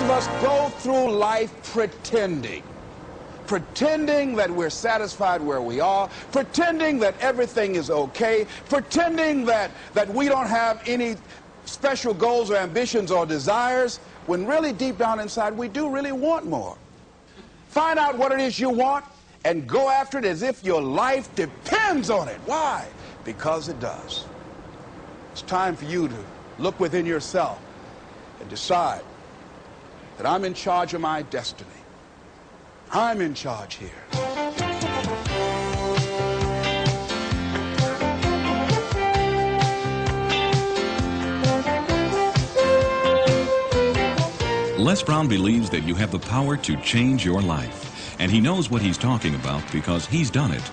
of us go through life pretending that we're satisfied where we are, pretending that everything is okay, pretending that we don't have any special goals or ambitions or desires, when really deep down inside we do really want more. Find out what it is you want and go after it as if your life depends on it. Why? Because it does. It's time for you to look within yourself and decide that I'm in charge of my destiny. I'm in charge here. Les Brown believes that you have the power to change your life, and he knows what he's talking about because he's done it.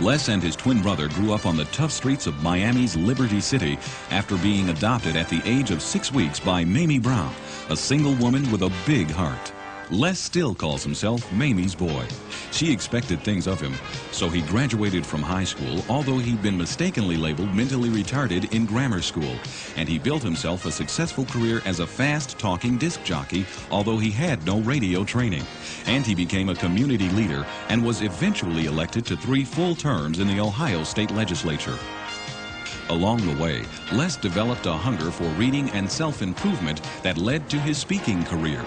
Les and his twin brother grew up on the tough streets of Miami's Liberty City after being adopted at the age of 6 weeks by Mamie Brown, a single woman with a big heart. Les still calls himself Mamie's boy. She expected things of him, so he graduated from high school, although he'd been mistakenly labeled mentally retarded in grammar school. And he built himself a successful career as a fast-talking disc jockey, although he had no radio training. And he became a community leader and was eventually elected to 3 full terms in the Ohio State Legislature. Along the way, Les developed a hunger for reading and self-improvement that led to his speaking career.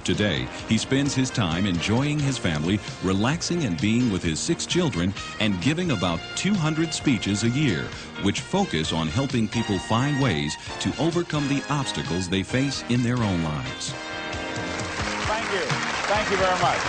Today, he spends his time enjoying his family, relaxing and being with his 6 children, and giving about 200 speeches a year, which focus on helping people find ways to overcome the obstacles they face in their own lives. Thank you. Thank you very much.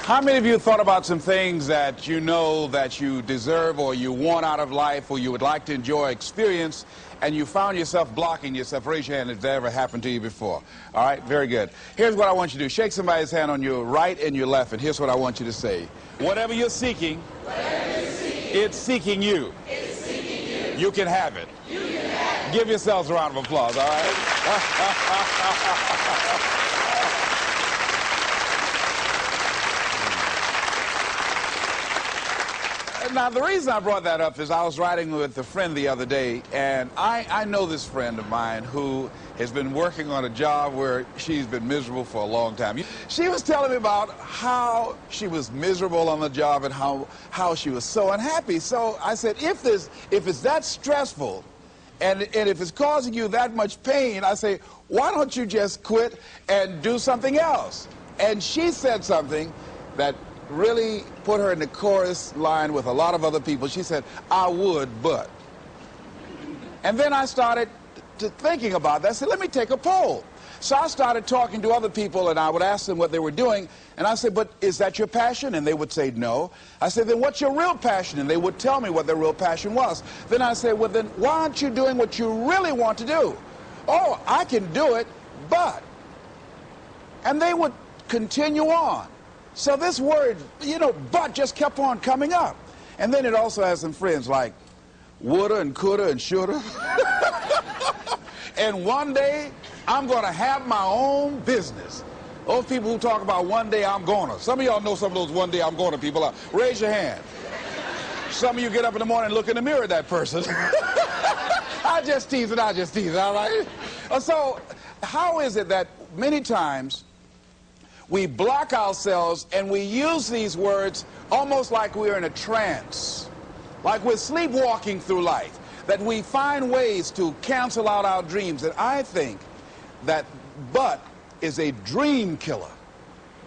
How many of you thought about some things that you know that you deserve or you want out of life or you would like to enjoy, experience, and you found yourself blocking yourself? Raise your hand if that ever happened to you before. All right, very good. Here's what I want you to do. Shake somebody's hand on your right and your left, and here's what I want you to say. Whatever you're seeking, it's seeking you. It's seeking you. You can have it. You can have it. Give yourselves a round of applause, all right? Now, the reason I brought that up is I was riding with a friend the other day, and I know this friend of mine who has been working on a job where she's been miserable for a long time. She was telling me about how she was miserable on the job and how she was so unhappy. So I said, if it's that stressful and if it's causing you that much pain, I say, why don't you just quit and do something else? And she said something that really put her in the chorus line with a lot of other people. She said, I would, but. And then I started thinking about that. I said, let me take a poll. So I started talking to other people, and I would ask them what they were doing. And I said, but is that your passion? And they would say no. I said, then what's your real passion? And they would tell me what their real passion was. Then I said, well, then why aren't you doing what you really want to do? Oh, I can do it, but. And they would continue on. So this word, but just kept on coming up. And then it also has some friends like woulda and coulda and shoulda. And one day, I'm going to have my own business. Those people who talk about one day I'm gonna. Some of y'all know some of those one day I'm gonna people. Raise your hand. Some of you get up in the morning and look in the mirror at that person. I just tease it, all right? So how is it that many times we block ourselves and we use these words almost like we're in a trance, like we're sleepwalking through life, that we find ways to cancel out our dreams? And I think that but is a dream killer,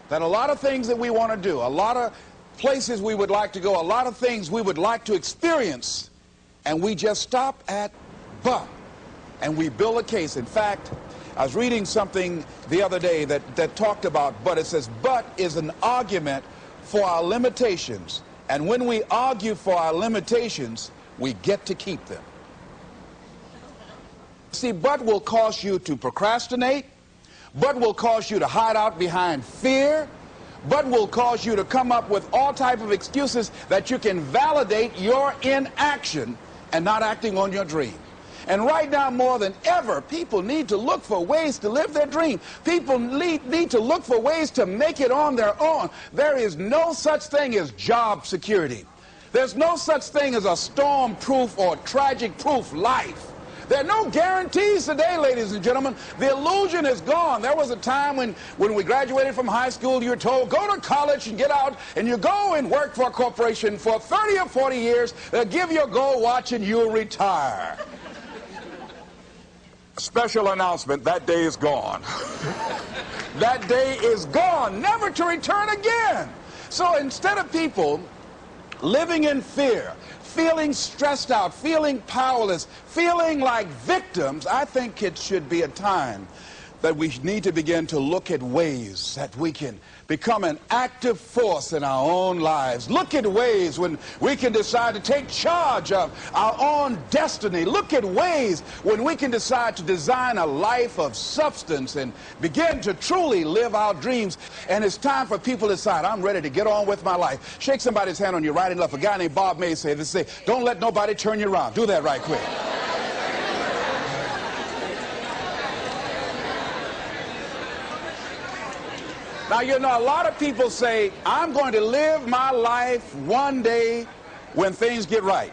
that a lot of things that we want to do, a lot of places we would like to go, a lot of things we would like to experience, and we just stop at but, and we build a case. In fact, I was reading something the other day that talked about but. It says, but is an argument for our limitations. And when we argue for our limitations, we get to keep them. See, but will cause you to procrastinate. But will cause you to hide out behind fear. But will cause you to come up with all type of excuses that you can validate your inaction and not acting on your dream. And right now, more than ever, people need to look for ways to live their dream. People need to look for ways to make it on their own. There is no such thing as job security. There's no such thing as a storm-proof or tragic-proof life. There are no guarantees today, ladies and gentlemen. The illusion is gone. There was a time when we graduated from high school, you were told, go to college and get out, and you go and work for a corporation for 30 or 40 years. They'll give you a gold watch and you'll retire. Special announcement, that day is gone. That day is gone, never to return again. So instead of people living in fear, feeling stressed out, feeling powerless, feeling like victims, I think it should be a time that we need to begin to look at ways that we can become an active force in our own lives. Look at ways when we can decide to take charge of our own destiny. Look at ways when we can decide to design a life of substance and begin to truly live our dreams. And it's time for people to decide, I'm ready to get on with my life. Shake somebody's hand on your right and left. A guy named Bob May said this, don't let nobody turn you around. Do that right quick. Now, you know, a lot of people say, I'm going to live my life one day when things get right.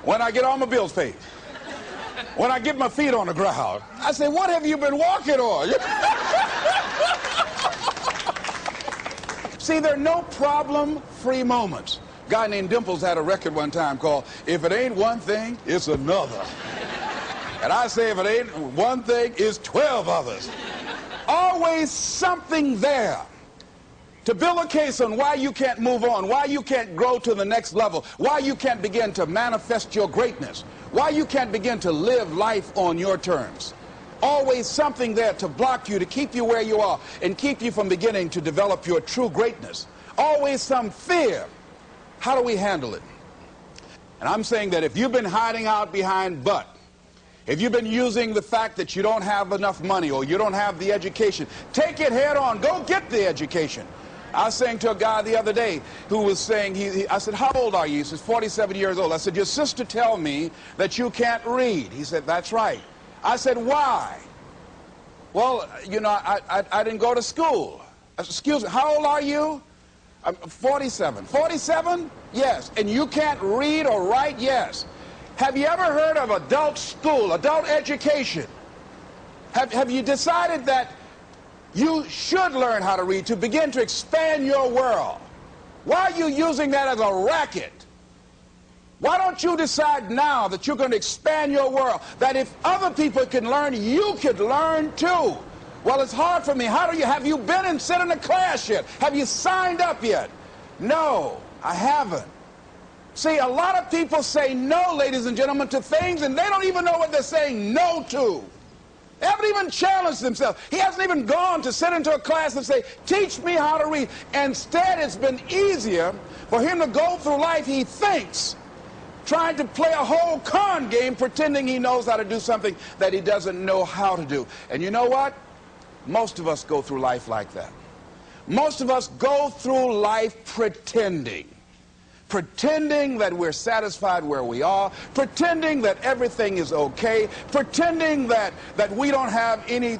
When I get all my bills paid. When I get my feet on the ground. I say, what have you been walking on? See, there are no problem-free moments. A guy named Dimples had a record one time called, If It Ain't One Thing, It's Another. And I say, if it ain't one thing, it's 12 others. Always something there to build a case on why you can't move on, why you can't grow to the next level, why you can't begin to manifest your greatness, why you can't begin to live life on your terms. Always something there to block you, to keep you where you are, and keep you from beginning to develop your true greatness. Always some fear. How do we handle it? And I'm saying that if you've been hiding out behind but, if you've been using the fact that you don't have enough money or you don't have the education, take it head on. Go get the education. I was saying to a guy the other day who was saying, I said, how old are you? He says, 47 years old. I said, your sister tell me that you can't read. He said, that's right. I said, why? Well, you know, I didn't go to school. I said, excuse me, how old are you? I'm 47. 47? Yes. And you can't read or write? Yes. Have you ever heard of adult school, adult education? Have you decided that you should learn how to read to begin to expand your world? Why are you using that as a racket? Why don't you decide now that you're going to expand your world, that if other people can learn, you could learn too? Well, it's hard for me. Have you been and sit in a class yet? Have you signed up yet? No, I haven't. See, a lot of people say no, ladies and gentlemen, to things, and they don't even know what they're saying no to. They haven't even challenged themselves. He hasn't even gone to sit into a class and say, teach me how to read. Instead, it's been easier for him to go through life, he thinks, trying to play a whole con game, pretending he knows how to do something that he doesn't know how to do. And you know what? Most of us go through life like that. Most of us go through life pretending that we're satisfied where we are, pretending that everything is okay, pretending that we don't have any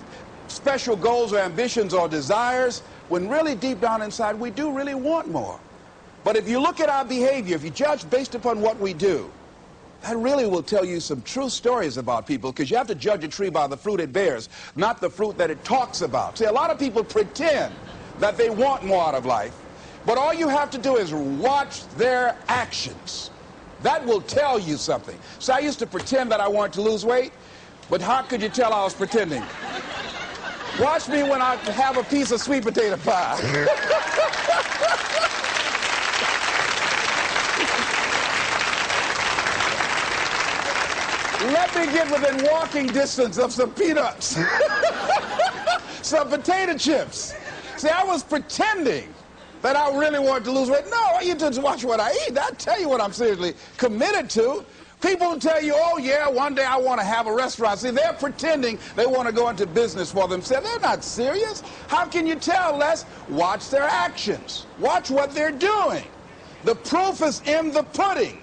special goals or ambitions or desires, when really deep down inside we do really want more. But if you look at our behavior, if you judge based upon what we do, that really will tell you some true stories about people, because you have to judge a tree by the fruit it bears, not the fruit that it talks about. See, a lot of people pretend that they want more out of life, but all you have to do is watch their actions. That will tell you something. So I used to pretend that I wanted to lose weight, but how could you tell I was pretending? Watch me when I have a piece of sweet potato pie. Let me get within walking distance of some peanuts, some potato chips. See, I was pretending that I really wanted to lose weight. No, all you do is watch what I eat. I'll tell you what I'm seriously committed to. People will tell you, oh yeah, one day I want to have a restaurant. See, they're pretending they want to go into business for themselves. They're not serious. How can you tell, Les? Watch their actions. Watch what they're doing. The proof is in the pudding.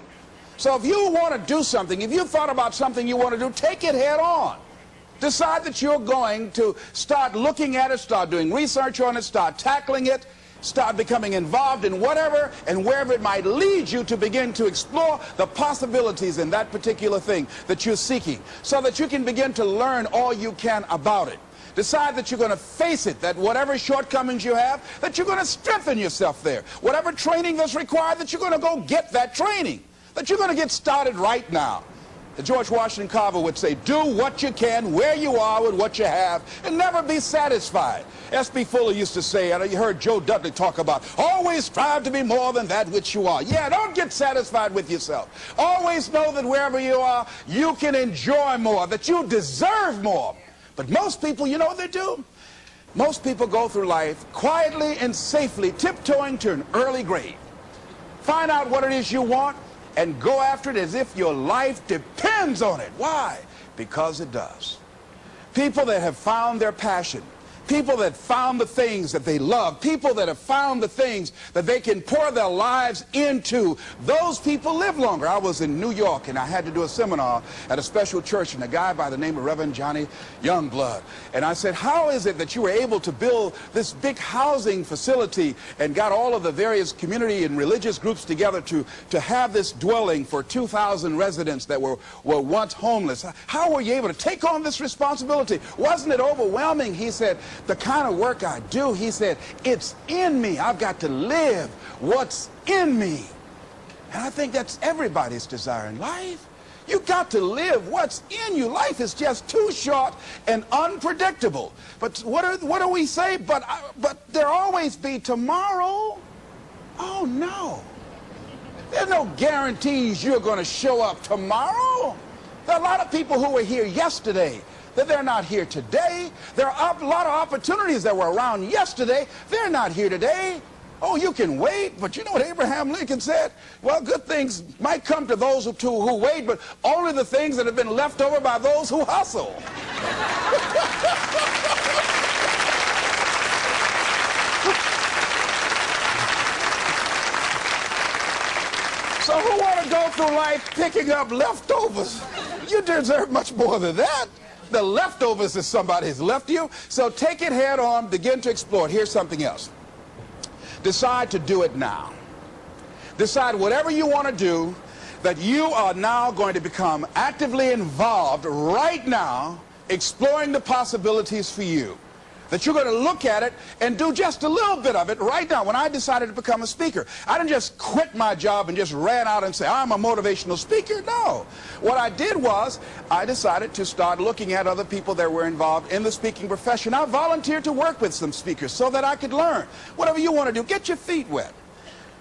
So if you want to do something, if you thought about something you want to do, take it head on. Decide that you're going to start looking at it, start doing research on it, start tackling it, Start becoming involved in whatever and wherever it might lead you to begin to explore the possibilities in that particular thing that you're seeking, so that you can begin to learn all you can about it. Decide that you're going to face it, that whatever shortcomings you have, that you're going to strengthen yourself there. Whatever training that's required, that you're going to go get that training, that you're going to get started right now. George Washington Carver would say, do what you can where you are with what you have and never be satisfied. S.B. Fuller used to say, and you heard Joe Dudley talk about, always strive to be more than that which you are. Yeah, don't get satisfied with yourself. Always know that wherever you are, you can enjoy more, that you deserve more. But most people, you know what they do? Most people go through life quietly and safely, tiptoeing to an early grave. Find out what it is you want and go after it as if your life depends on it. Why? Because it does. People that have found their passion, people that found the things that they love, people that have found the things that they can pour their lives into, those people live longer. I was in New York and I had to do a seminar at a special church, and a guy by the name of Reverend Johnny Youngblood. And I said, how is it that you were able to build this big housing facility and got all of the various community and religious groups together to have this dwelling for 2,000 residents that were once homeless? How were you able to take on this responsibility? Wasn't it overwhelming? He said, the kind of work I do, he said, it's in me. I've got to live what's in me. And I think that's everybody's desire in life. You got to live what's in you. Life is just too short and unpredictable. But what do we say? But there always be tomorrow. Oh no. There's no guarantees you're going to show up tomorrow. There are a lot of people who were here yesterday that they're not here today. There are a lot of opportunities that were around yesterday. They're not here today. Oh, you can wait, but you know what Abraham Lincoln said? Well, good things might come to those who wait, but only the things that have been left over by those who hustle. So who want to go through life picking up leftovers? You deserve much more than that. The leftovers that somebody has left you. So take it head on, begin to explore it. Here's something else. Decide to do it now. Decide whatever you want to do, that you are now going to become actively involved right now, exploring the possibilities for you. That you're going to look at it and do just a little bit of it right now. When I decided to become a speaker, I didn't just quit my job and just ran out and say, I'm a motivational speaker. No. What I did was, I decided to start looking at other people that were involved in the speaking profession. I volunteered to work with some speakers so that I could learn. Whatever you want to do, get your feet wet.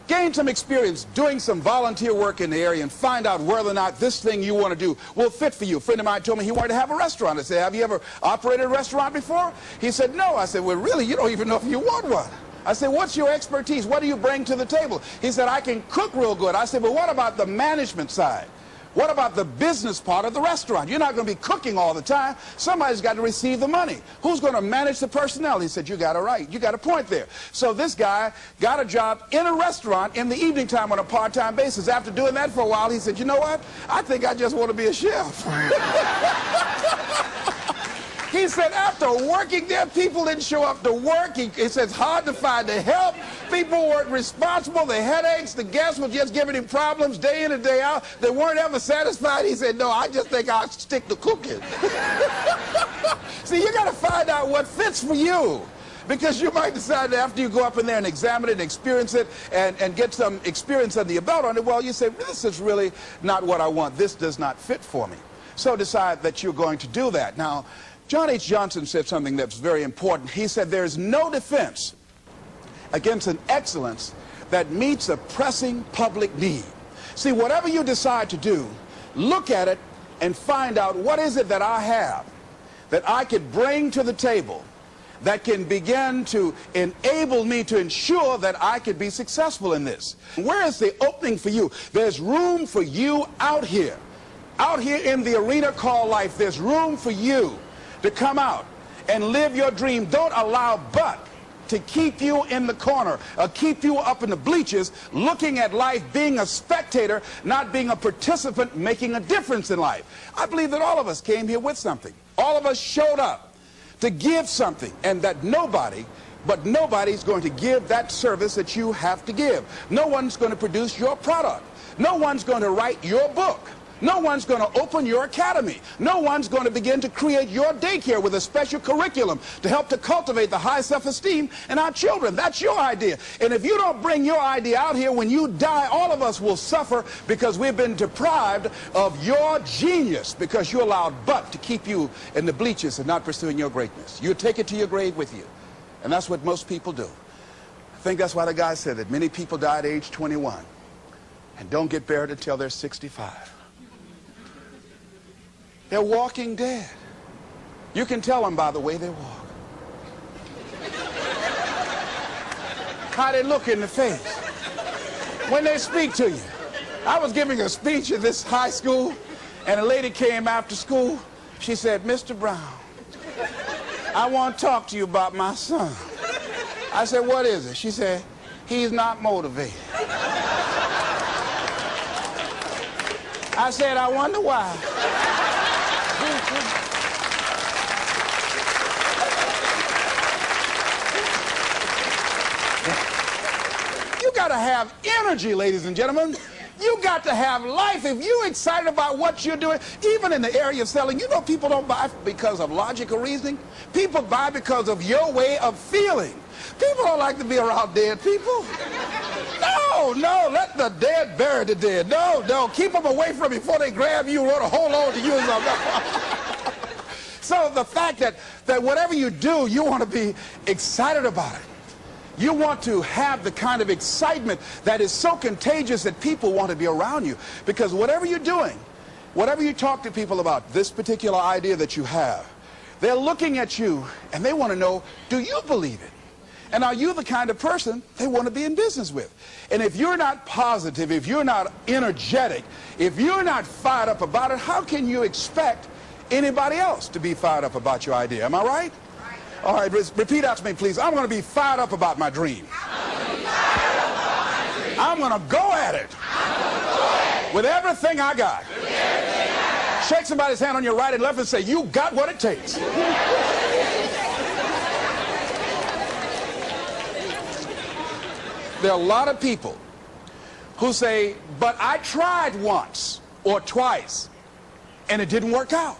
Gain some experience doing some volunteer work in the area and find out whether or not this thing you want to do will fit for you. A friend of mine told me he wanted to have a restaurant. I said, have you ever operated a restaurant before? He said, no. I said, well, really, you don't even know if you want one. I said, what's your expertise? What do you bring to the table? He said, I can cook real good. I said, well, what about the management side? What about the business part of the restaurant? You're not going to be cooking all the time. Somebody's got to receive the money. Who's going to manage the personnel? He said, you got it right. You got a point there. So this guy got a job in a restaurant in the evening time on a part-time basis. After doing that for a while, he said, you know what? I think I just want to be a chef. He said after working there, people didn't show up to work. He said it's hard to find the help. People weren't responsible. The headaches, the guests were just giving him problems day in and day out. They weren't ever satisfied. He said, no, I just think I'll stick to cooking. See, you got to find out what fits for you. Because you might decide that after you go up in there and examine it and experience it and get some experience under your belt on it, well, you say, this is really not what I want. This does not fit for me. So decide that you're going to do that. Now, John H. Johnson said something that's very important. He said, there's no defense against an excellence that meets a pressing public need. See, whatever you decide to do, look at it and find out what is it that I have that I could bring to the table that can begin to enable me to ensure that I could be successful in this. Where is the opening for you? There's room for you out here in the arena called life. There's room for you to come out and live your dream. Don't allow but to keep you in the corner, keep you up in the bleachers, looking at life, being a spectator, not being a participant, making a difference in life. I believe that all of us came here with something. All of us showed up to give something, and that nobody but nobody's going to give that service that you have to give. No one's going to produce your product. No one's going to write your book. No one's going to open your academy. No one's going to begin to create your daycare with a special curriculum to help to cultivate the high self-esteem in our children. That's your idea. And if you don't bring your idea out here, when you die, all of us will suffer because we've been deprived of your genius because you allowed Buck to keep you in the bleachers and not pursuing your greatness. You take it to your grave with you. And that's what most people do. I think that's why the guy said that many people die at age 21 and don't get buried until they're 65. They're walking dead. You can tell them by the way they walk. How they look in the face. When they speak to you. I was giving a speech at this high school, and a lady came after school. She said, "Mr. Brown, I want to talk to you about my son." I said, "What is it?" She said, "He's not motivated." I said, "I wonder why." You got to have energy, ladies and gentlemen. You got to have life. If you're excited about what you're doing, even in the area of selling, you know people don't buy because of logical reasoning. People buy because of your way of feeling. People don't like to be around dead people. No, let the dead bury the dead. No, keep them away from you before they grab you and want to hold on to you. So the fact that whatever you do, you want to be excited about it. You want to have the kind of excitement that is so contagious that people want to be around you. Because whatever you're doing, whatever you talk to people about, this particular idea that you have, they're looking at you and they want to know, do you believe it? And are you the kind of person they want to be in business with? And if you're not positive, if you're not energetic, if you're not fired up about it, how can you expect anybody else to be fired up about your idea? Am I right? All right, repeat after me, please. I'm going to be fired up about my dream. I'm going to go at it with everything I got. Shake somebody's hand on your right and left and say, "You got what it takes." There are a lot of people who say, "But I tried once or twice and it didn't work out."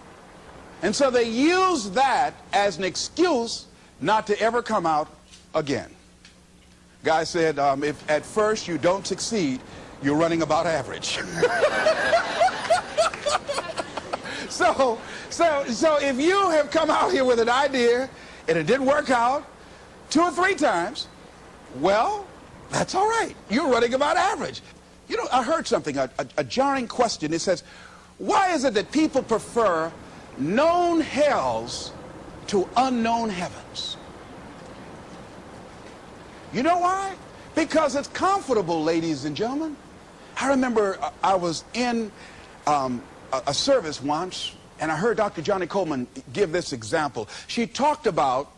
And so they use that as an excuse not to ever come out again. Guy said, if at first you don't succeed, you're running about average. So if you have come out here with an idea and it didn't work out 2 or 3 times, well, that's all right. You're running about average. You know, I heard something, a jarring question. It says, why is it that people prefer known hells to unknown heavens? You know why? Because it's comfortable, ladies and gentlemen. I remember I was in a service once, and I heard Dr. Johnny Coleman give this example. She talked about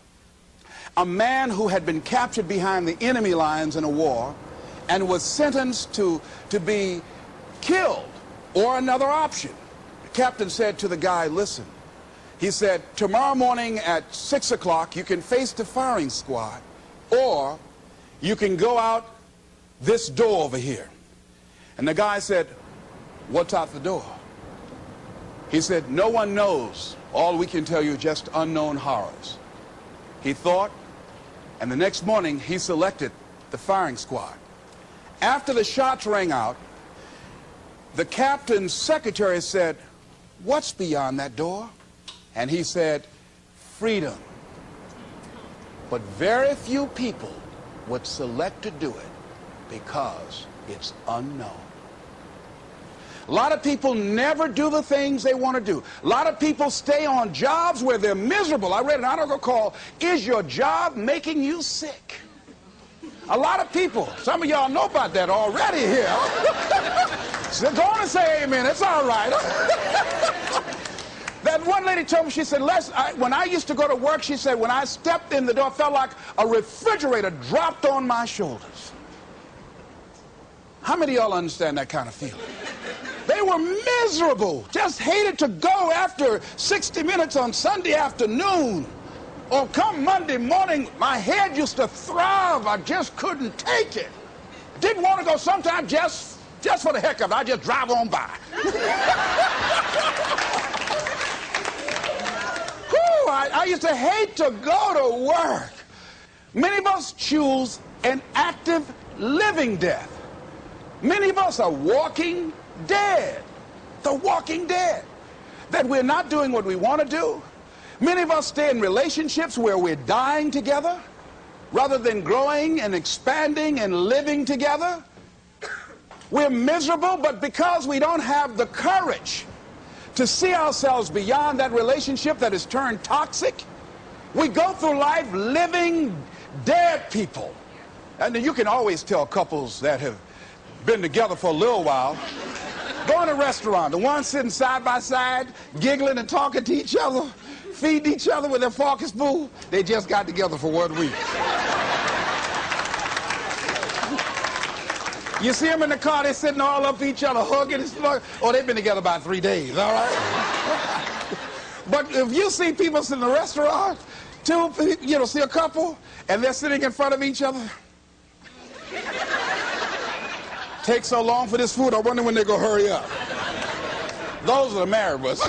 a man who had been captured behind the enemy lines in a war and was sentenced to be killed or another option. The captain said to the guy, "Listen," he said, "tomorrow morning at 6 o'clock you can face the firing squad, or you can go out this door over here." And the guy said, "What's out the door?" He said, "No one knows. All we can tell you is just unknown horrors." He thought, and the next morning he selected the firing squad. After the shots rang out, the captain's secretary said, "What's beyond that door?" And he said, "Freedom." But very few people would select to do it because it's unknown. A lot of people never do the things they want to do. A lot of people stay on jobs where they're miserable. I read an article called, "Is Your Job Making You Sick?" A lot of people, some of y'all know about that already here. So go on and say amen. It's all right. That one lady told me, she said, when I used to go to work, she said, when I stepped in the door, it felt like a refrigerator dropped on my shoulders. How many of y'all understand that kind of feeling? They were miserable, just hated to go after 60 minutes on Sunday afternoon. Oh, come Monday morning, my head used to throb. I just couldn't take it. Didn't want to go sometimes just for the heck of it. I just drive on by. Whew, I used to hate to go to work. Many of us choose an active living death. Many of us are walking dead. The walking dead. That we're not doing what we want to do. Many of us stay in relationships where we're dying together rather than growing and expanding and living together. We're miserable, but because we don't have the courage to see ourselves beyond that relationship that has turned toxic, we go through life living dead people. And you can always tell couples that have been together for a little while. Go in a restaurant, the ones sitting side by side, giggling and talking to each other, feeding each other with their fork and spoon, they just got together for 1 week. You see them in the car, they're sitting all up each other, hugging and slugging. Oh, they've been together about 3 days, all right? But if you see people sitting in a restaurant, see a couple, and they're sitting in front of each other. Takes so long for this food, I wonder when they're going to hurry up. Those are the married ones.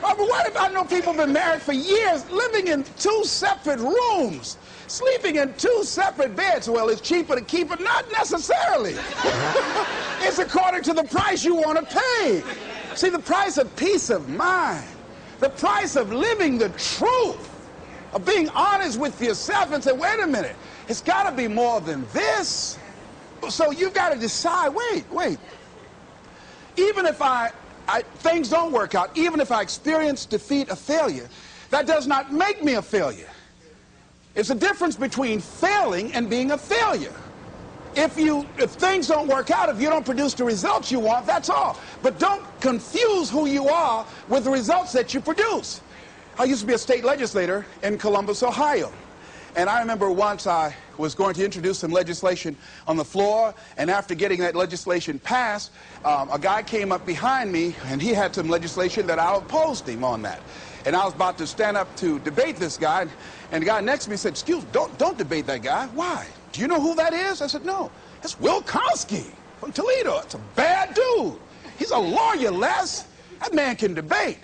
But what if I know people have been married for years, living in 2 separate rooms, sleeping in 2 separate beds? Well, it's cheaper to keep it. Not necessarily. It's according to the price you want to pay. See, the price of peace of mind, the price of living the truth, of being honest with yourself and say, wait a minute, it's got to be more than this. So you've got to decide, wait. Even if things don't work out, even if I experience defeat or failure, that does not make me a failure. It's a difference between failing and being a failure. If things don't work out, if you don't produce the results you want, that's all. But don't confuse who you are with the results that you produce. I used to be a state legislator in Columbus, Ohio. And I remember once I was going to introduce some legislation on the floor, and after getting that legislation passed, a guy came up behind me, and he had some legislation that I opposed him on that. And I was about to stand up to debate this guy, and the guy next to me said, excuse me, don't debate that guy. Why? Do you know who that is? I said, no. That's Will Kosky from Toledo. It's a bad dude. He's a lawyer, Les. That man can debate.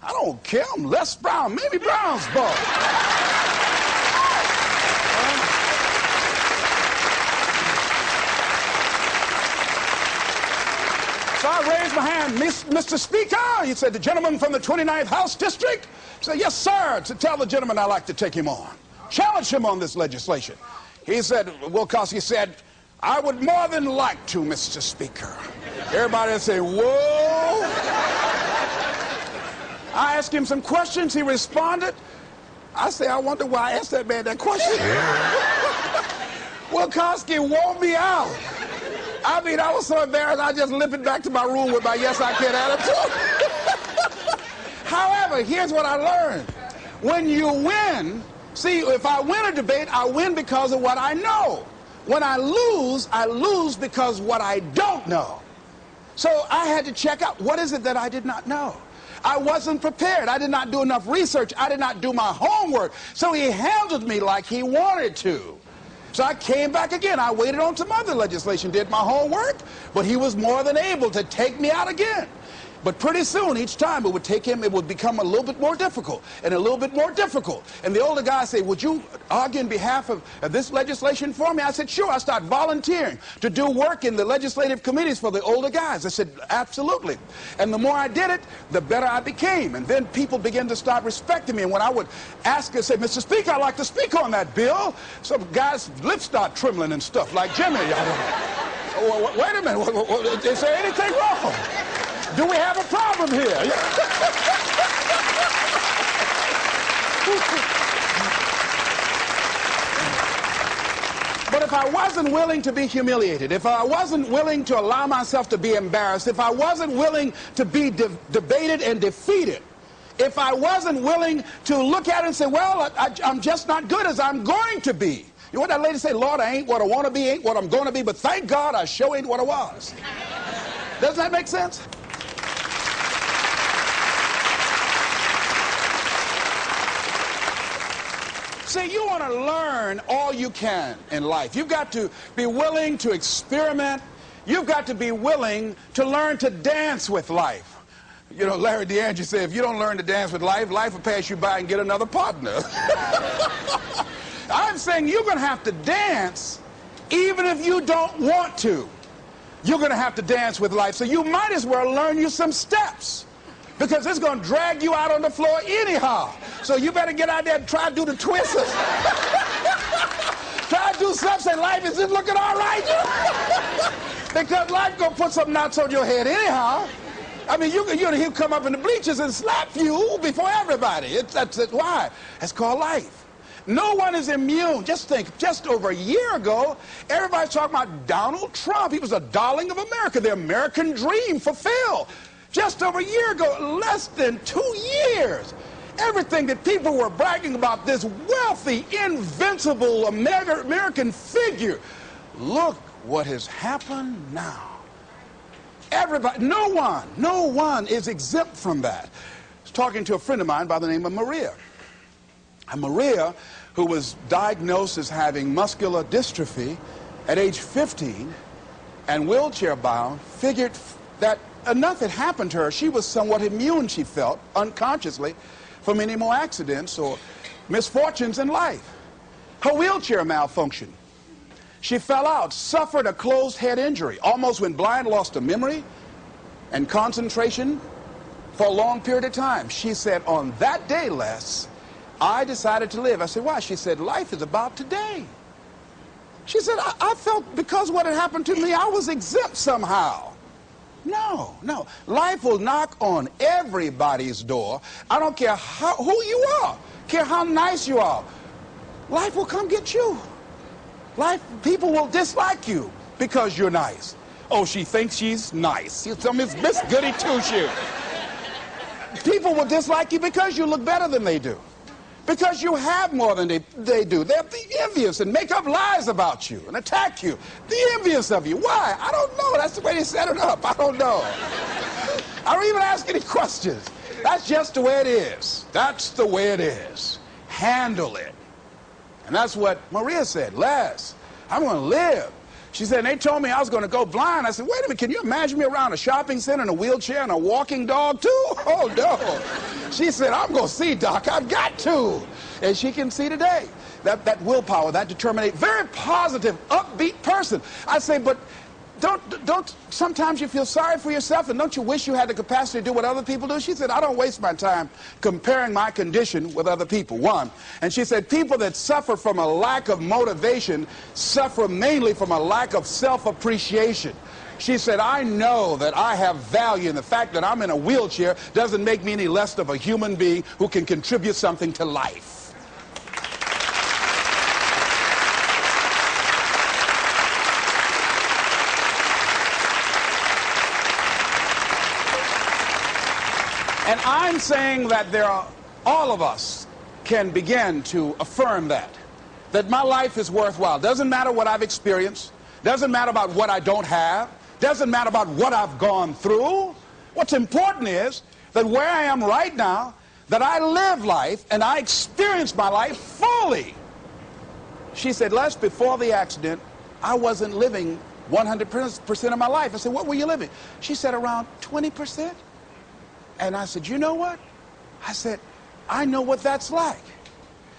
I don't care. I'm Les Brown, Mamie Brown's boy. So I raised my hand, Mr. Speaker. He said, the gentleman from the 29th House District? I said, yes, sir. To tell the gentleman I'd like to take him on. Challenge him on this legislation. He said, Will Kosky said, I would more than like to, Mr. Speaker. Everybody would say, whoa. I asked him some questions. He responded. I say, I wonder why I asked that man that question. Will Kosky wore me out. I mean, I was so embarrassed, I just limped back to my room with my yes, I can attitude. However, here's what I learned. When you win, see, if I win a debate, I win because of what I know. When I lose because what I don't know. So I had to check out, what is it that I did not know? I wasn't prepared. I did not do enough research. I did not do my homework. So he handled me like he wanted to. So I came back again. I waited on some other legislation, did my homework, but he was more than able to take me out again. But pretty soon, each time it would become a little bit more difficult and a little bit more difficult. And the older guy said, would you argue in behalf of this legislation for me? I said, sure. I started volunteering to do work in the legislative committees for the older guys. I said, absolutely. And the more I did it, the better I became. And then people began to start respecting me. And when I would ask and say, Mr. Speaker, I'd like to speak on that bill, some guys' lips start trembling and stuff, like Jimmy. Wait a minute. Is there anything wrong? Do we have a problem here? But if I wasn't willing to be humiliated, if I wasn't willing to allow myself to be embarrassed, if I wasn't willing to be debated and defeated, if I wasn't willing to look at it and say, well, I'm just not good as I'm going to be. You know what that lady say? Lord, I ain't what I want to be, ain't what I'm going to be, but thank God I sure ain't what I was. Doesn't that make sense? See, you want to learn all you can in life. You've got to be willing to experiment. You've got to be willing to learn to dance with life. You know, Larry DeAndre said, if you don't learn to dance with life, life will pass you by and get another partner. I'm saying you're going to have to dance even if you don't want to. You're going to have to dance with life. So you might as well learn you some steps, because it's going to drag you out on the floor anyhow. So you better get out there and try to do the twisters. Try to do something. Say, life is just looking all right. Because life going to put some knots on your head anyhow. I mean, he'll come up in the bleachers and slap you before everybody. That's why? That's called life. No one is immune. Just think, just over a year ago, everybody's talking about Donald Trump. He was a darling of America, the American dream fulfilled. Just over a year ago, less than 2 years, everything that people were bragging about, this wealthy, invincible American figure, look what has happened now. Everybody, no one is exempt from that. I was talking to a friend of mine by the name of Maria. And Maria, who was diagnosed as having muscular dystrophy at age 15 and wheelchair bound, figured that enough had happened to her. She was somewhat immune, she felt, unconsciously, from any more accidents or misfortunes in life. Her wheelchair malfunctioned. She fell out, suffered a closed head injury, almost went blind, lost her memory and concentration for a long period of time. She said, on that day, Les, I decided to live. I said, why? She said, life is about today. She said, I felt because what had happened to me, I was exempt somehow. No. Life will knock on everybody's door. I don't care who you are, care how nice you are. Life will come get you. People will dislike you because you're nice. Oh, she thinks she's nice. She's Miss Goody Two-Shoes. People will dislike you because you look better than they do. Because you have more than they do. They'll be envious and make up lies about you and attack you. Be envious of you. Why? I don't know. That's the way they set it up. I don't know. I don't even ask any questions. That's just the way it is. That's the way it is. Handle it. And that's what Maria said. Les, I'm going to live. She said, and they told me I was going to go blind. I said, wait a minute, can you imagine me around a shopping center in a wheelchair and a walking dog too? Oh, no. She said, I'm going to see, Doc. I've got to. And she can see today. That willpower, that determination, very positive, upbeat person. I say, but don't sometimes you feel sorry for yourself, and don't you wish you had the capacity to do what other people do? She said, I don't waste my time comparing my condition with other people, one. And she said, people that suffer from a lack of motivation suffer mainly from a lack of self-appreciation. She said, I know that I have value, and the fact that I'm in a wheelchair doesn't make me any less of a human being who can contribute something to life. And I'm saying that all of us can begin to affirm that my life is worthwhile. Doesn't matter what I've experienced, doesn't matter about what I don't have, doesn't matter about what I've gone through. What's important is that where I am right now, that I live life and I experience my life fully. She said, Les, before the accident, I wasn't living 100% of my life. I said, what were you living? She said, around 20%. And I said, you know what? I said, I know what that's like.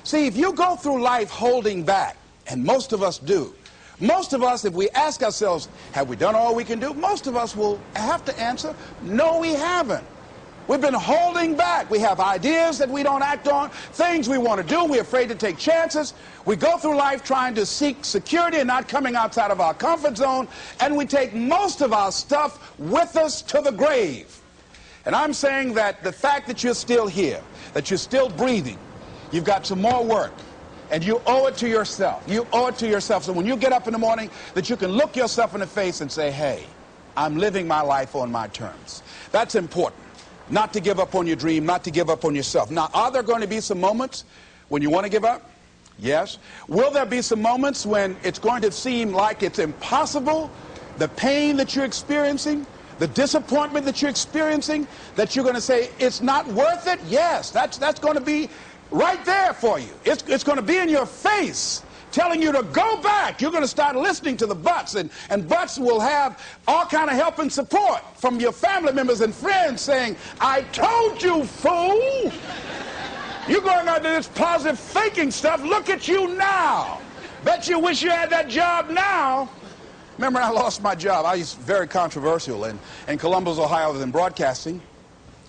See, if you go through life holding back, and most of us do, most of us, if we ask ourselves, have we done all we can do? Most of us will have to answer, no, we haven't. We've been holding back. We have ideas that we don't act on, things we want to do. We're afraid to take chances. We go through life trying to seek security and not coming outside of our comfort zone, and we take most of our stuff with us to the grave. And I'm saying that the fact that you're still here, that you're still breathing, you've got some more work, and you owe it to yourself. You owe it to yourself. So when you get up in the morning, that you can look yourself in the face and say, hey, I'm living my life on my terms. That's important. Not to give up on your dream, not to give up on yourself. Now, are there going to be some moments when you want to give up? Yes. Will there be some moments when it's going to seem like it's impossible? The pain that you're experiencing, the disappointment that you're experiencing, that you're going to say, it's not worth it? Yes, that's going to be right there for you. It's going to be in your face, telling you to go back. You're going to start listening to the buts, and buts will have all kind of help and support from your family members and friends saying, I told you, fool. You're going on to this positive thinking stuff. Look at you now. Bet you wish you had that job now. Remember, I lost my job. I was very controversial in Columbus, Ohio. I was in broadcasting.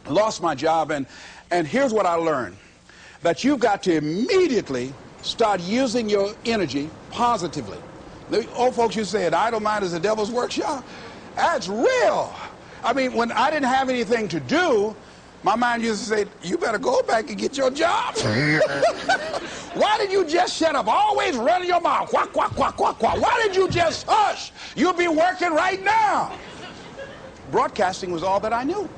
Lost my job, and here's what I learned. That you've got to immediately start using your energy positively. The old folks used to say, an idle mind is the devil's workshop. That's real. I mean, when I didn't have anything to do, my mind used to say, you better go back and get your job. Why did you just shut up? Always running your mouth. Quack, quack, quack, quack, quack. Why did you just hush? You'll be working right now. Broadcasting was all that I knew.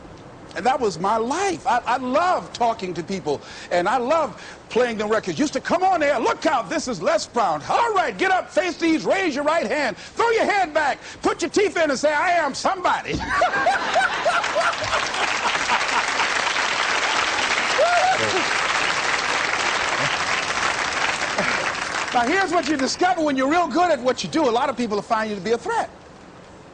And that was my life. I love talking to people, and I love playing the records. Used to come on there, look out, this is Les Brown. All right, get up, face these, raise your right hand, throw your head back, put your teeth in and say, I am somebody. Now here's what you discover when you're real good at what you do. A lot of people find you to be a threat.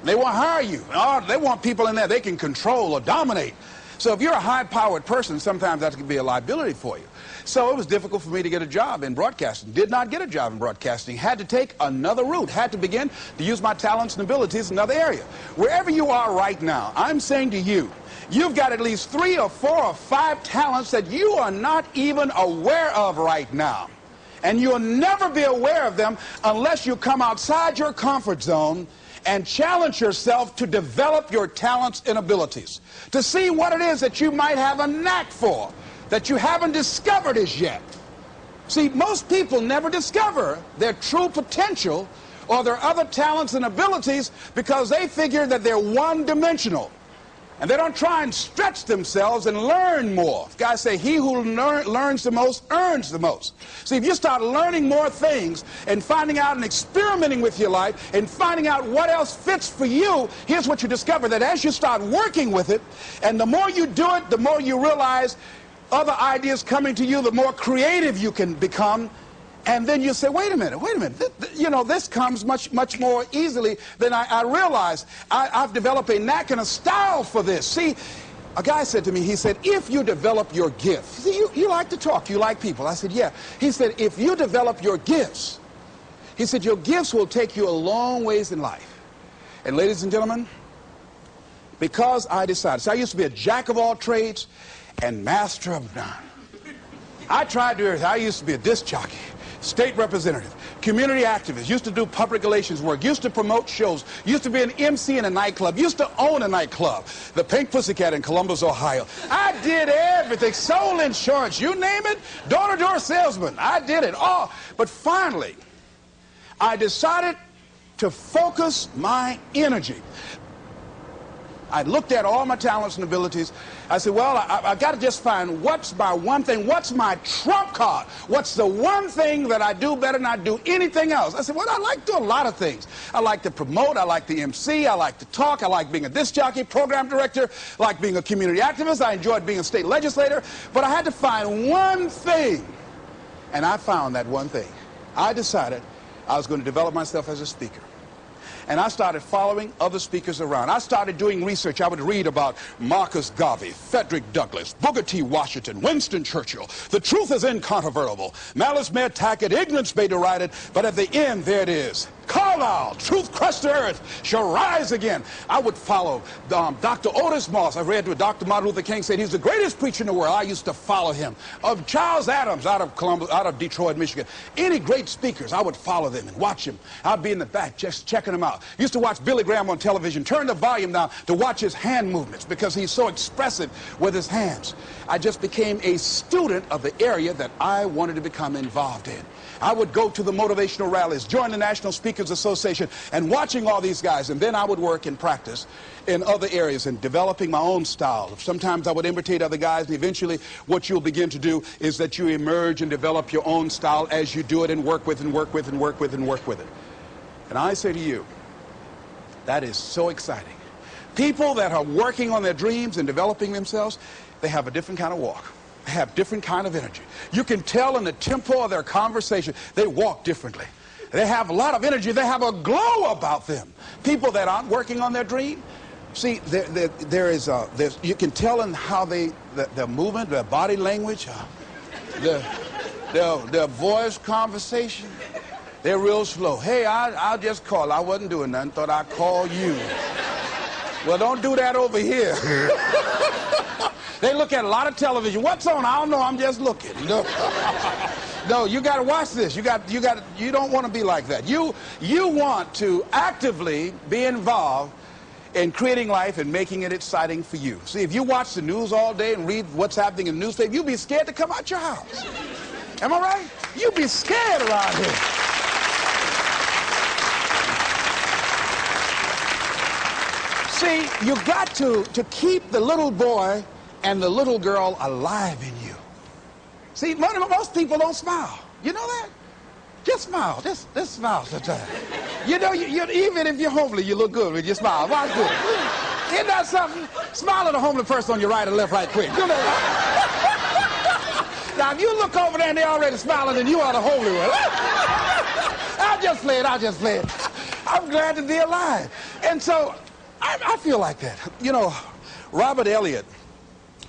They won't hire you. Oh, they want people in there they can control or dominate. So if you're a high-powered person, sometimes that can be a liability for you. So it was difficult for me to get a job in broadcasting. Did not get a job in broadcasting. Had to take another route. Had to begin to use my talents and abilities in another area. Wherever you are right now, I'm saying to you, you've got at least 3 or 4 or 5 talents that you are not even aware of right now. And you'll never be aware of them unless you come outside your comfort zone and challenge yourself to develop your talents and abilities, to see what it is that you might have a knack for, that you haven't discovered as yet. See, most people never discover their true potential or their other talents and abilities because they figure that they're one-dimensional. And they don't try and stretch themselves and learn more. Guys say, he who learns the most earns the most. See, if you start learning more things and finding out and experimenting with your life and finding out what else fits for you, here's what you discover, that as you start working with it, and the more you do it, the more you realize other ideas coming to you, the more creative you can become. And then you say, wait a minute, you know, this comes much more easily than I realized. I've developed a knack and a style for this. See, a guy said to me, he said, if you develop your gift, see, you like to talk, you like people. I said, yeah. He said, if you develop your gifts, he said, your gifts will take you a long ways in life. And ladies and gentlemen, because I decided, so I used to be a jack of all trades and master of none. I tried to do everything. I used to be a disc jockey, state representative, community activist, used to do public relations work, used to promote shows, used to be an MC in a nightclub, used to own a nightclub, the Pink Pussycat in Columbus, Ohio. I did everything, sold insurance, you name it, door-to-door salesman, I did it all. But finally, I decided to focus my energy. I looked at all my talents and abilities. I said, well, I got to just find what's my one thing, what's my trump card, what's the one thing that I do better than I do anything else. I said, well, I like to do a lot of things. I like to promote, I like to MC, I like to talk, I like being a disc jockey, program director, I like being a community activist, I enjoyed being a state legislator, but I had to find one thing, and I found that one thing. I decided I was going to develop myself as a speaker. And I started following other speakers around. I started doing research. I would read about Marcus Garvey, Frederick Douglass, Booker T. Washington, Winston Churchill. The truth is incontrovertible. Malice may attack it, ignorance may deride it, but at the end, there it is. Carlyle, truth crushed to earth, shall rise again. I would follow Dr. Otis Moss. I read what Dr. Martin Luther King said. He's the greatest preacher in the world. I used to follow him. Of Charles Adams out of Columbus, out of Detroit, Michigan. Any great speakers, I would follow them and watch them. I'd be in the back just checking them out. Used to watch Billy Graham on television, turn the volume down to watch his hand movements because he's so expressive with his hands. I just became a student of the area that I wanted to become involved in. I would go to the motivational rallies, join the National Speakers Association, and watching all these guys, and then I would work and practice in other areas and developing my own style. Sometimes I would imitate other guys, and eventually what you'll begin to do is that you emerge and develop your own style as you do it and work with and work with and work with and work with it. And I say to you, that is so exciting. People that are working on their dreams and developing themselves, they have a different kind of walk. have different kind of energy. You can tell in the tempo of their conversation, they walk differently. They have a lot of energy. They have a glow about them. People that aren't working on their dream, see, you can tell in how their movement, their body language, their voice conversation, they're real slow. Hey, I'll just call. I wasn't doing nothing. Thought I'd call you. Well, don't do that over here. They look at a lot of television. What's on? I don't know. I'm just looking. No, you got to watch this. You don't want to be like that. You want to actively be involved in creating life and making it exciting for you. See, if you watch the news all day and read what's happening in the newspaper, you'll be scared to come out your house. Am I right? You'll be scared around here. See, you got to keep the little boy and the little girl alive in you. See, most people don't smile. You know that? Just smile. Just smile sometimes. You know, even if you're homely, you look good when you smile. Watch this. Isn't that something? Smile at a homely person on your right and left right quick. You know. Now, if you look over there and they're already smiling, then you are the homely one. I'll just play it. I'm glad to be alive. And so, I feel like that. You know, Robert Elliott,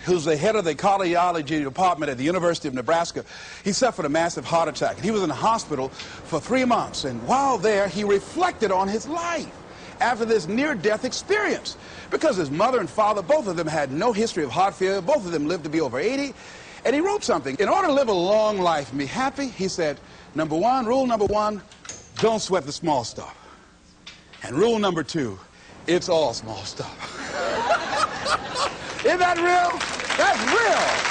who's the head of the cardiology department at the University of Nebraska, he suffered a massive heart attack. And he was in the hospital for 3 months. And while there, he reflected on his life after this near-death experience. Because his mother and father, both of them had no history of heart failure. Both of them lived to be over 80. And he wrote something. In order to live a long life and be happy, he said, rule number one, don't sweat the small stuff. And rule number two, it's all small stuff. Isn't that real? That's real.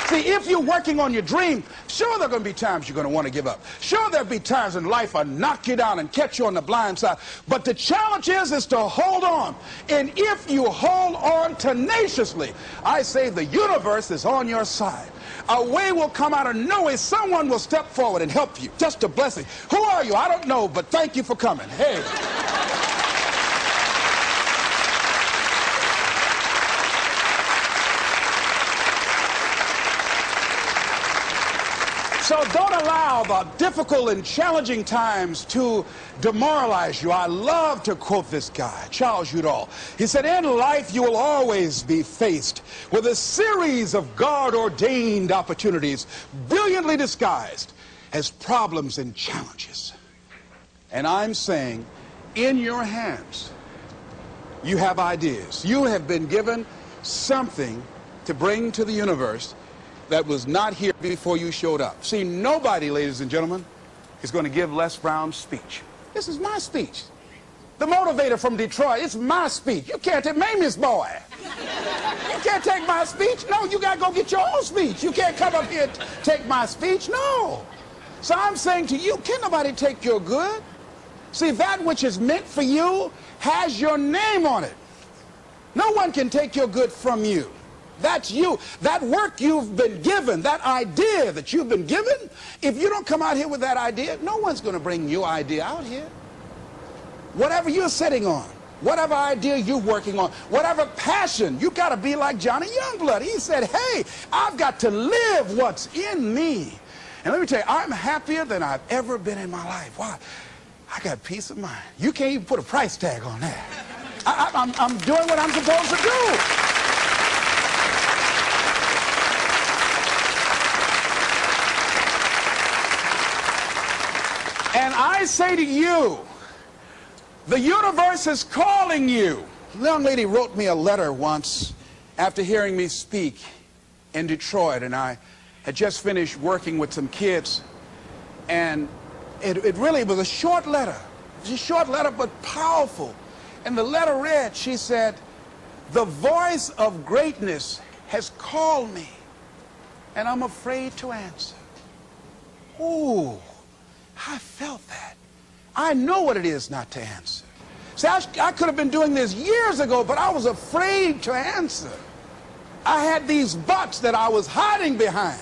See, if you're working on your dream, sure there are going to be times you're going to want to give up. Sure there'll be times in life I'll knock you down and catch you on the blind side. But the challenge is to hold on. And if you hold on tenaciously, I say the universe is on your side. A way will come out of nowhere. Someone will step forward and help you. Just a blessing. Who are you? I don't know, but thank you for coming. Hey. So don't allow the difficult and challenging times to demoralize you. I love to quote this guy, Charles Udall. He said, in life you will always be faced with a series of God-ordained opportunities, brilliantly disguised as problems and challenges. And I'm saying, in your hands, you have ideas. You have been given something to bring to the universe that was not here before you showed up. See, nobody, ladies and gentlemen, is going to give Les Brown's speech. This is my speech. The motivator from Detroit, it's my speech. You can't take Mamie's boy. You can't take my speech. No, you got to go get your own speech. You can't come up here and take my speech. No. So I'm saying to you, can nobody take your good? See, that which is meant for you has your name on it. No one can take your good from you. That's you. That work you've been given, that idea that you've been given, if you don't come out here with that idea, no one's going to bring your idea out here. Whatever you're sitting on, whatever idea you're working on, whatever passion, you got to be like Johnny Youngblood. He said, hey, I've got to live what's in me. And let me tell you, I'm happier than I've ever been in my life. Why? I got peace of mind. You can't even put a price tag on that. I'm doing what I'm supposed to do. And I say to you, the universe is calling you. A young lady wrote me a letter once after hearing me speak in Detroit, and I had just finished working with some kids, and it really was a short letter. It was a short letter, but powerful. And the letter read, she said, the voice of greatness has called me, and I'm afraid to answer. Ooh. I felt that. I know what it is not to answer. See, I could have been doing this years ago, but I was afraid to answer. I had these buts that I was hiding behind.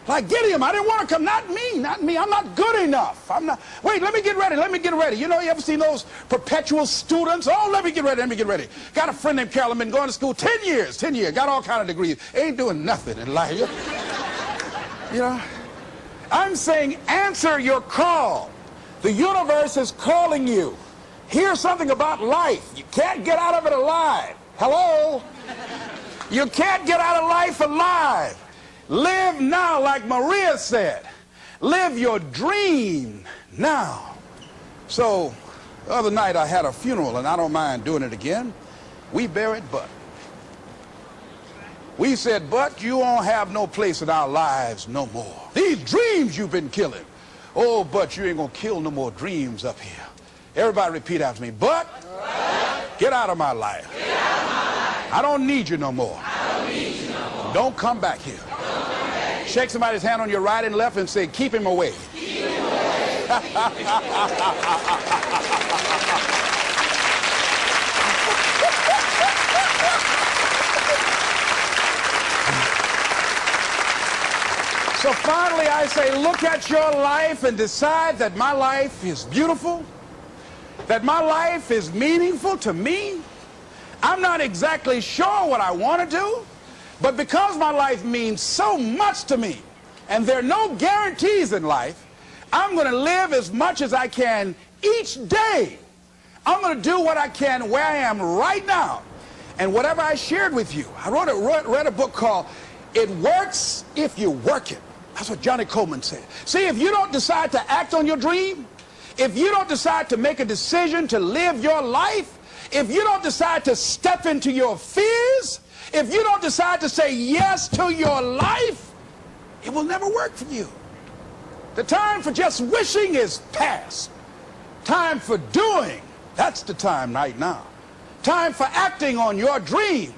Like Gideon, I didn't want to come. Not me, not me. I'm not good enough. I'm not. Wait, let me get ready. Let me get ready. You know, you ever seen those perpetual students? Oh, let me get ready. Let me get ready. Got a friend named Carolyn, been going to school 10 years. Got all kind of degrees. Ain't doing nothing in life. You know, I'm saying answer your call. The universe is calling you. Here's something about life. You can't get out of it alive. Hello? You can't get out of life alive. Live now, like Maria said. Live your dream now. So, the other night I had a funeral, and I don't mind doing it again. We buried Bud. We said, Bud, you won't have no place in our lives no more. These dreams you've been killing. Oh, Bud, you ain't gonna kill no more dreams up here. Everybody repeat after me. Bud, get out of my life. I don't need you no more. Don't come back here. Shake somebody's hand on your right and left and say, keep him away. Keep him away. So finally I say, look at your life and decide that my life is beautiful, that my life is meaningful to me. I'm not exactly sure what I want to do, but because my life means so much to me, and there are no guarantees in life, I'm going to live as much as I can each day. I'm going to do what I can where I am right now. And whatever I shared with you, I read a book called It Works If You Work It. That's what Johnny Coleman said. See, if you don't decide to act on your dream, if you don't decide to make a decision to live your life, if you don't decide to step into your fears, if you don't decide to say yes to your life, it will never work for you. The time for just wishing is past. Time for doing, that's the time right now. Time for acting on your dream,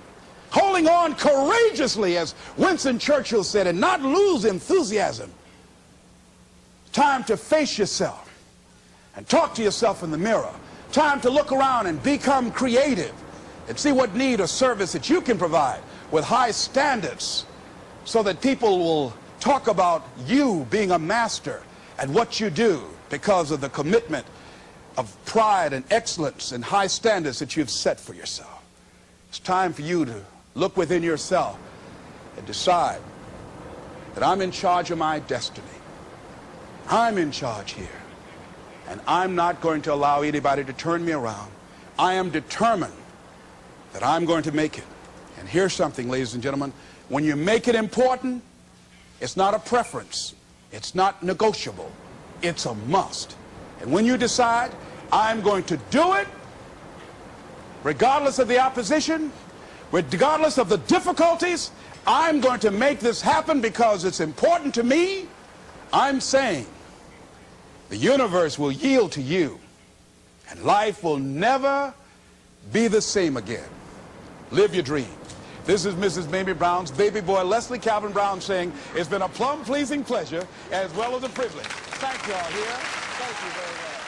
holding on courageously, as Winston Churchill said, and not lose enthusiasm. Time to face yourself and talk to yourself in the mirror. Time to look around and become creative and see what need or service that you can provide with high standards so that people will talk about you being a master at what you do because of the commitment of pride and excellence and high standards that you've set for yourself. It's time for you to look within yourself and decide that I'm in charge of my destiny. I'm in charge here. And I'm not going to allow anybody to turn me around. I am determined that I'm going to make it. And here's something, ladies and gentlemen. When you make it important, it's not a preference. It's not negotiable. It's a must. And when you decide, I'm going to do it, regardless of the opposition, regardless of the difficulties, I'm going to make this happen because it's important to me. I'm saying the universe will yield to you, and life will never be the same again. Live your dream. This is Mrs. Mamie Brown's baby boy, Leslie Calvin Brown, saying it's been a plumb pleasing pleasure as well as a privilege. Thank you all here. Thank you very much.